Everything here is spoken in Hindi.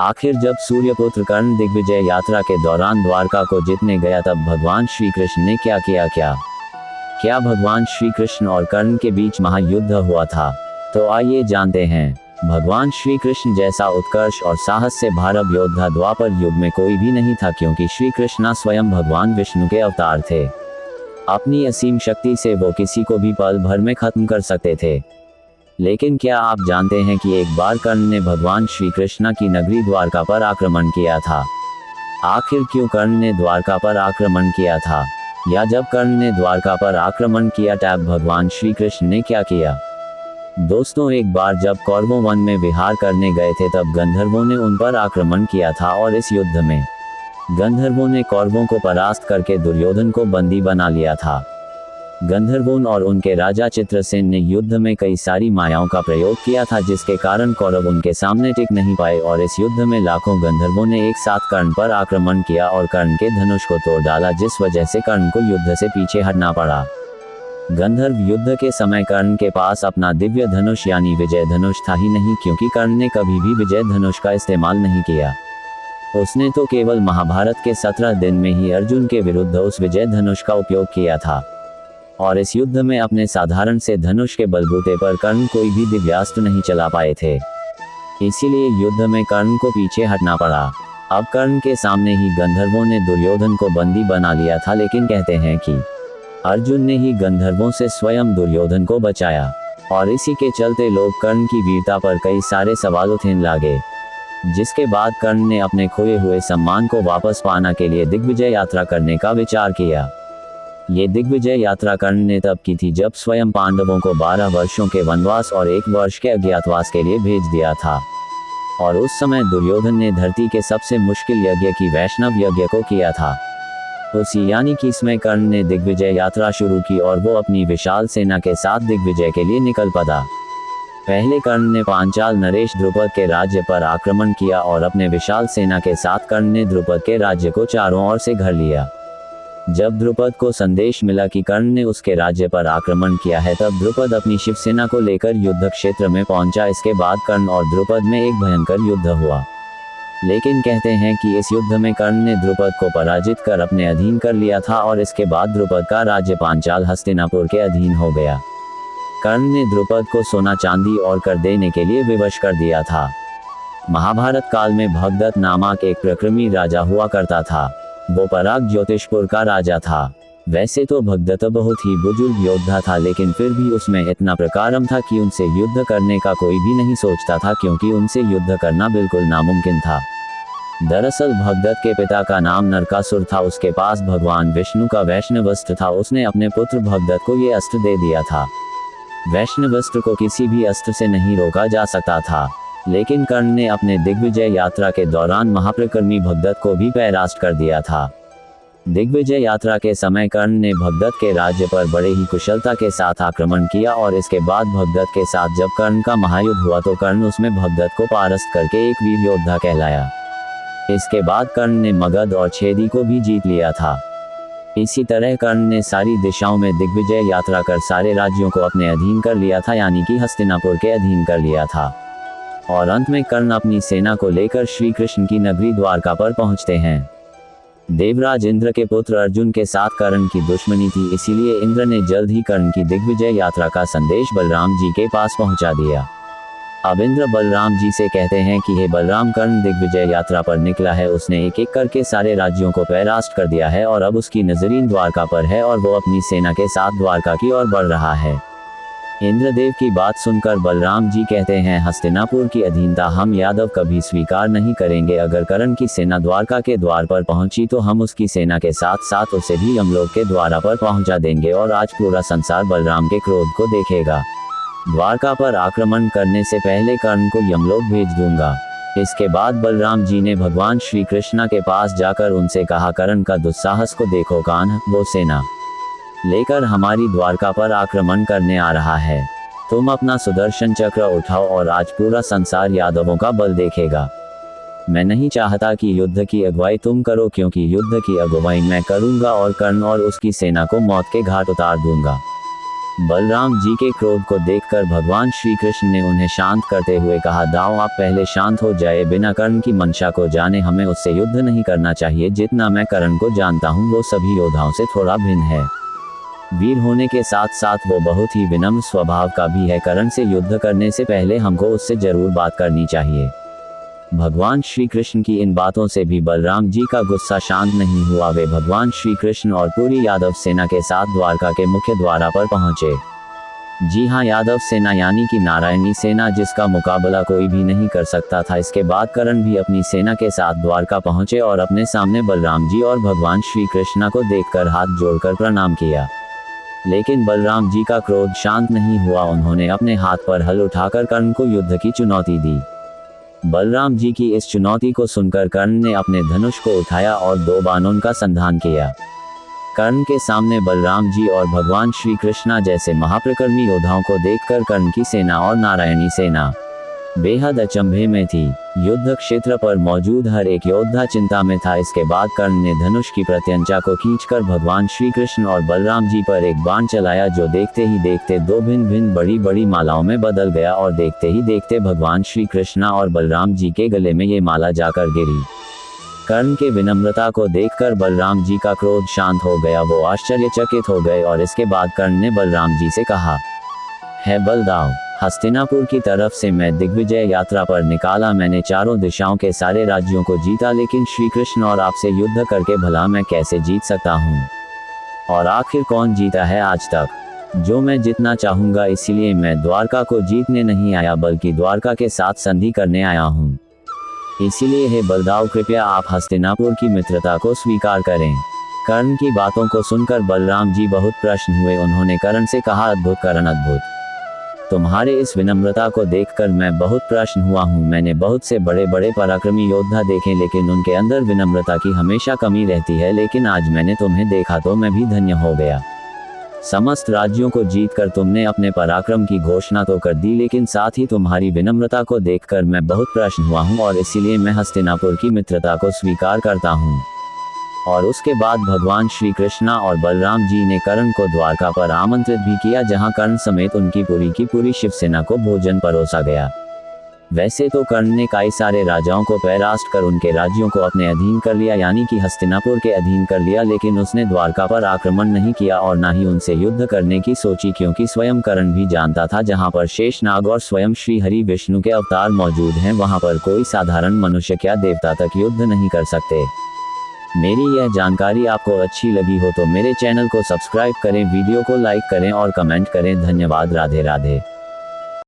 आखिर जब सूर्यपुत्र कर्ण दिग्विजय यात्रा के दौरान द्वारका को जीतने गया तब भगवान श्री कृष्ण ने क्या किया? क्या भगवान श्री कृष्ण और कर्ण के बीच महायुद्ध हुआ था? तो आइए जानते हैं। भगवान श्री कृष्ण जैसा उत्कर्ष और साहस से भरा योद्धा द्वापर युग में कोई भी नहीं था, क्योंकि श्री कृष्ण स्वयं भगवान विष्णु के अवतार थे। अपनी असीम शक्ति से वो किसी को भी पल भर में खत्म कर सकते थे। लेकिन क्या आप जानते हैं कि एक बार कर्ण ने भगवान श्री कृष्ण की नगरी द्वारका पर आक्रमण किया था? आखिर क्यों कर्ण ने द्वारका पर आक्रमण किया था? या जब कर्ण ने द्वारका पर आक्रमण किया तब भगवान श्री कृष्ण ने क्या किया? दोस्तों, एक बार जब कौरवों वन में विहार करने गए थे तब गंधर्वों ने उन पर आक्रमण किया था और इस युद्ध में गंधर्वों ने कौरवों को परास्त करके दुर्योधन को बंदी बना लिया था। गंधर्वों और उनके राजा चित्रसेन ने युद्ध में कई सारी मायाओं का प्रयोग किया था, जिसके कारण कौरव उनके सामने टिक नहीं पाए और इस युद्ध में लाखों गंधर्वों ने एक साथ कर्ण पर आक्रमण किया और कर्ण के धनुष को तोड़ डाला, जिस वजह से कर्ण को युद्ध से पीछे हटना पड़ा। गंधर्व युद्ध के समय कर्ण के पास अपना दिव्य धनुष यानी विजय धनुष था ही नहीं, क्योंकि कर्ण ने कभी भी विजय धनुष का इस्तेमाल नहीं किया। उसने तो केवल महाभारत के 17 दिन में ही अर्जुन के विरुद्ध उस विजय धनुष का उपयोग किया था। और इस युद्ध में अपने साधारण से धनुष के बलबूते पर कर्ण कोई भी दिव्यास्त्र नहीं चला पाए थे। इसीलिए युद्ध में कर्ण को पीछे हटना पड़ा। अब कर्ण के सामने ही गंधर्वों ने दुर्योधन को बंदी बना लिया था, लेकिन कहते हैं कि अर्जुन ने ही गंधर्वों से स्वयं दुर्योधन को बचाया। और इसी के चलते लोग कर्ण की वीरता पर कई सारे सवाल उठने लगे, जिसके बाद कर्ण ने अपने खोए हुए सम्मान को वापस पाने के लिए दिग्विजय यात्रा करने का विचार किया। ये दिग्विजय यात्रा कर्ण ने तब की थी जब स्वयं पांडवों को 12 वर्षों के वनवास और 1 वर्ष के अज्ञातवास के लिए भेज दिया था। और उस समय दुर्योधन ने धरती के सबसे मुश्किल यज्ञ की वैष्णव यज्ञ को किया था। उसी यानी कि इसमें कर्ण ने दिग्विजय यात्रा शुरू की और वो अपनी विशाल सेना के साथ दिग्विजय के लिए निकल पड़ा। पहले कर्ण ने पांचाल नरेश द्रुपद के राज्य पर आक्रमण किया और अपने विशाल सेना के साथ कर्ण ने द्रुपद के राज्य को चारों ओर से घेर लिया। जब द्रुपद को संदेश मिला कि कर्ण ने उसके राज्य पर आक्रमण किया है, तब द्रुपद अपनी शिवसेना को लेकर युद्ध क्षेत्र में पहुंचा। इसके बाद कर्ण और द्रुपद में एक भयंकर युद्ध हुआ। लेकिन कहते हैं कि इस युद्ध में कर्ण ने द्रुपद को पराजित कर अपने अधीन कर लिया था और इसके बाद द्रुपद का राज्य पांचाल हस्तिनापुर के अधीन हो गया। कर्ण ने द्रुपद को सोना चांदी और कर देने के लिए विवश कर दिया था। महाभारत काल में भगदत्त नामक एक पराक्रमी राजा हुआ करता था। वो पराग ज्योतिषपुर का राजा था। वैसे तो भगदत्त बहुत ही बुजुर्ग योद्धा था, लेकिन फिर भी उसमें इतना प्रकारम था कि उनसे युद्ध करने का कोई भी नहीं सोचता था, क्योंकि उनसे युद्ध करना बिल्कुल नामुमकिन था। दरअसल भगदत्त के पिता का नाम नरकासुर था। उसके पास भगवान विष्णु का वैष्णवास्त्र था। उसने अपने पुत्र भगदत्त को ये अस्त्र दे दिया था। वैष्णवास्त्र को किसी भी अस्त्र से नहीं रोका जा सकता था, लेकिन कर्ण ने अपने दिग्विजय यात्रा के दौरान महाप्रकर्मी भगदत्त को भी परास्त कर दिया था। दिग्विजय यात्रा के समय कर्ण ने भगदत्त के राज्य पर बड़े ही कुशलता के साथ आक्रमण किया और इसके बाद भगदत्त के साथ जब कर्ण का महायुद्ध हुआ तो कर्ण उसमें भगदत्त को परास्त करके एक वीर योद्धा कहलाया। इसके बाद कर्ण ने मगध और छेदी को भी जीत लिया था। इसी तरह कर्ण ने सारी दिशाओं में दिग्विजय यात्रा कर सारे राज्यों को अपने अधीन कर लिया था, यानी कि हस्तिनापुर के अधीन कर लिया था। और अंत में कर्ण अपनी सेना को लेकर श्री कृष्ण की नगरी द्वारका पर पहुंचते हैं। देवराज इंद्र के पुत्र अर्जुन के साथ कर्ण की दुश्मनी थी, इसीलिए इंद्र ने जल्द ही कर्ण की दिग्विजय यात्रा का संदेश बलराम जी के पास पहुंचा दिया। अब इंद्र बलराम जी से कहते हैं कि हे बलराम, कर्ण दिग्विजय यात्रा पर निकला है। उसने एक एक करके सारे राज्यों को परास्त कर दिया है और अब उसकी नजरीन द्वारका पर है और वो अपनी सेना के साथ द्वारका की ओर बढ़ रहा है। इंद्रदेव की बात सुनकर बलराम जी कहते हैं, हस्तिनापुर की अधीनता हम यादव कभी स्वीकार नहीं करेंगे। अगर कर्ण की सेना द्वारका के द्वार पर पहुंची तो हम उसकी सेना के साथ साथ उसे भी यमलोक के द्वार पर पहुंचा देंगे और आज पूरा संसार बलराम के क्रोध को देखेगा। द्वारका पर आक्रमण करने से पहले कर्ण को यमलोक भेज दूंगा। इसके बाद बलराम जी ने भगवान श्री कृष्ण के पास जाकर उनसे कहा, कर्ण का दुस्साहस को देखो कान्हा, वो सेना लेकर हमारी द्वारका पर आक्रमण करने आ रहा है। तुम अपना सुदर्शन चक्र उठाओ और आज पूरा संसार यादवों का बल देखेगा। मैं नहीं चाहता कि युद्ध की अगुवाई तुम करो, क्योंकि युद्ध की अगुवाई मैं करूंगा और कर्ण और उसकी सेना को मौत के घाट उतार दूंगा। बलराम जी के क्रोध को देखकर भगवान श्री कृष्ण ने उन्हें शांत करते हुए कहा, दाओ आप पहले शांत हो जाए, बिना कर्ण की मंशा को जाने हमें उससे युद्ध नहीं करना चाहिए। जितना मैं कर्ण को जानता हूँ वो सभी योद्धाओं से थोड़ा भिन्न है। वीर होने के साथ साथ वो बहुत ही विनम्र स्वभाव का भी है। कर्ण से युद्ध करने से पहले हमको उससे जरूर बात करनी चाहिए। भगवान श्री कृष्ण की इन बातों से भी बलराम जी का गुस्सा शांत नहीं हुआ। वे भगवान श्री कृष्ण और पूरी यादव सेना के साथ द्वारका के मुख्य द्वार पर पहुंचे। जी हाँ, यादव सेना यानी कि नारायणी सेना, जिसका मुकाबला कोई भी नहीं कर सकता था। इसके बाद कर्ण भी अपनी सेना के साथ द्वारका पहुंचे और अपने सामने बलराम जी और भगवान श्री कृष्ण को देखकर हाथ जोड़कर प्रणाम किया। लेकिन बलराम जी का क्रोध शांत नहीं हुआ। उन्होंने अपने हाथ पर हल उठाकर कर्ण को युद्ध की चुनौती दी। बलराम जी की इस चुनौती को सुनकर कर्ण ने अपने धनुष को उठाया और 2 बाणों का संधान किया। कर्ण के सामने बलराम जी और भगवान श्री कृष्णा जैसे महाप्रकर्मी योद्धाओं को देखकर कर्ण की सेना और नारायणी सेना बेहद अचंभे में थी। युद्ध क्षेत्र पर मौजूद हर एक योद्धा चिंता में था। इसके बाद कर्ण ने धनुष की प्रत्यंचा को खींचकर भगवान श्री कृष्ण और बलराम जी पर एक बाण चलाया, जो देखते ही देखते 2 भिन्न भिन्न बड़ी बड़ी मालाओं में बदल गया और देखते ही देखते भगवान श्री कृष्णा और बलराम जी के गले में ये माला जाकर गिरी। कर्ण के विनम्रता को देखकर बलराम जी का क्रोध शांत हो गया। वो आश्चर्यचकित हो गए और इसके बाद कर्ण ने बलराम जी से कहा, है बलदाव, हस्तिनापुर की तरफ से मैं दिग्विजय यात्रा पर निकाला। मैंने चारों दिशाओं के सारे राज्यों को जीता, लेकिन श्री कृष्ण और आपसे युद्ध करके भला मैं कैसे जीत सकता हूँ? और आखिर कौन जीता है आज तक? जो मैं जितना चाहूंगा, इसीलिए मैं द्वारका को जीतने नहीं आया बल्कि द्वारका के साथ संधि करने आया हूँ। इसीलिए हे बलदाव, कृपया आप हस्तिनापुर की मित्रता को स्वीकार करें। कर्ण की बातों को सुनकर बलराम जी बहुत प्रसन्न हुए। उन्होंने कर्ण से कहा, अद्भुत कर्ण, अद्भुत। तुम्हारे इस विनम्रता को देखकर मैं बहुत प्रसन्न हुआ हूँ। मैंने बहुत से बड़े बड़े पराक्रमी योद्धा देखे, लेकिन उनके अंदर विनम्रता की हमेशा कमी रहती है। लेकिन आज मैंने तुम्हें देखा तो मैं भी धन्य हो गया। समस्त राज्यों को जीतकर तुमने अपने पराक्रम की घोषणा तो कर दी, लेकिन साथ ही तुम्हारी विनम्रता को देखकर मैं बहुत प्रसन्न हुआ हूँ और इसीलिए मैं हस्तिनापुर की मित्रता को स्वीकार करता हूँ। और उसके बाद भगवान श्री कृष्णा और बलराम जी ने कर्ण को द्वारका पर आमंत्रित भी किया, जहां कर्ण समेत उनकी पूरी की पूरी शिवसेना को भोजन परोसा गया। वैसे तो कर्ण ने कई सारे राजाओं को परास्त कर उनके राज्यों को अपने अधीन कर लिया, यानी कि हस्तिनापुर के अधीन कर लिया, लेकिन उसने द्वारका पर आक्रमण नहीं किया और न ही उनसे युद्ध करने की सोची, क्योंकि स्वयं कर्ण भी जानता था जहां पर शेषनाग और स्वयं श्री हरि विष्णु के अवतार मौजूद हैं, वहां पर कोई साधारण मनुष्य क्या देवता तक युद्ध नहीं कर सकते। मेरी यह जानकारी आपको अच्छी लगी हो तो मेरे चैनल को सब्सक्राइब करें, वीडियो को लाइक करें और कमेंट करें। धन्यवाद। राधे राधे।